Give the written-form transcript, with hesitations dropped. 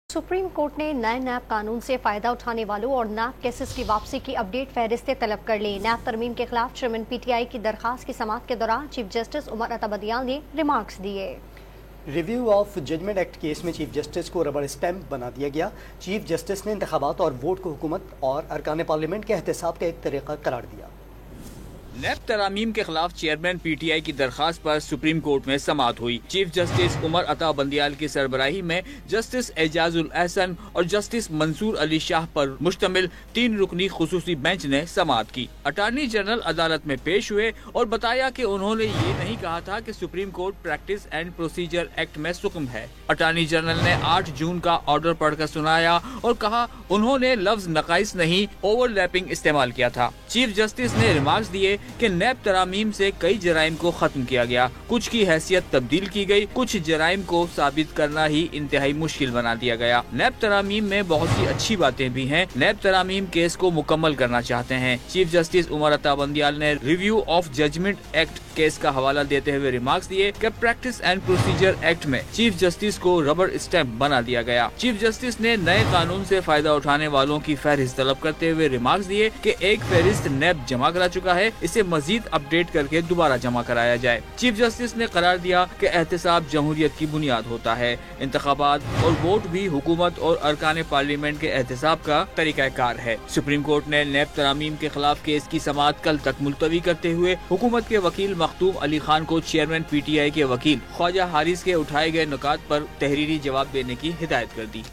Supreme court ने नए नैब कानून से फायदा उठाने वालों और नैब केसेस की वापसी की अपडेट फहरिस्तें तलब कर ली। नैब तरमीम के खिलाफ चेयरमैन पीटीआई की दरखास्त की समाअत के दौरान चीफ जस्टिस उमर अता बंदियाल ने रिमार्क्स दिए। Review of judgment act case में चीफ जस्टिस को रबर स्टैंप बना दिया गया। चीफ जस्टिस ने इंतखाबात और वोट को हुकूमत और अरकान पार्लियामेंट के एहतसाब का एक तरीका करार दिया। नैब तरामीम के खिलाफ चेयरमैन पीटीआई की दरखास्त पर सुप्रीम कोर्ट में समाअत हुई। चीफ जस्टिस उमर अता बंदियाल की सरबराही में जस्टिस एजाजुल एहसन और जस्टिस मंसूर अली शाह पर मुश्तमिल 3 रुकनी खुसूसी बेंच ने समाअत की। अटार्नी जनरल अदालत में पेश हुए और बताया कि उन्होंने ये नहीं कहा था कि supreme court practice and procedure act में सुकम है। अटार्नी जनरल ने 8 जून का ऑर्डर पढ़कर सुनाया और कहा उन्होंने लफ्ज नकाइस नहीं ओवरलैपिंग इस्तेमाल किया था। चीफ जस्टिस ने रिमार्क्स दिए कि नैब तरामीम से कई जराइम को खत्म किया गया, कुछ की हैसियत तब्दील की गई, कुछ जराइम को साबित करना ही इंतहाई मुश्किल बना दिया गया। नैब तरामीम में बहुत सी अच्छी बातें भी हैं। नैब तरामीम केस को मुकम्मल करना चाहते हैं। चीफ जस्टिस उमर अता बंदियाल ने review of judgment act case का हवाला देते हुए रिमार्क्स दिए कि प्रैक्टिस एंड प्रोसीजर एक्ट में चीफ जस्टिस को रबर स्टैंप बना दिया गया। चीफ जस्टिस ने नए कानून से फायदा उठाने वालों की फहरिस्त तलब करते हुए रिमार्क्स दिए कि एक फहरिस्त नैब जमा करा चुका है, इसे मजीद अपडेट करके दोबारा जमा कराया जाए। चीफ जस्टिस ने करार दिया कि एहतसाब जमहूरियत की बुनियाद होता है। इंतखाबात और वोट भी हुकूमत और अरकान पार्लियामेंट के एहतसाब का तरीकाकार है। सुप्रीम कोर्ट ने नैब तरामीम के खिलाफ केस की समाअत कल तक मुलतवी करते हुए हुकूमत के वकील मखदूम अली खान को चेयरमैन पीटीआई के वकील ख्वाजा हारिस के उठाए गए नुकात पर तहरीरी जवाब देने की हिदायत कर दी।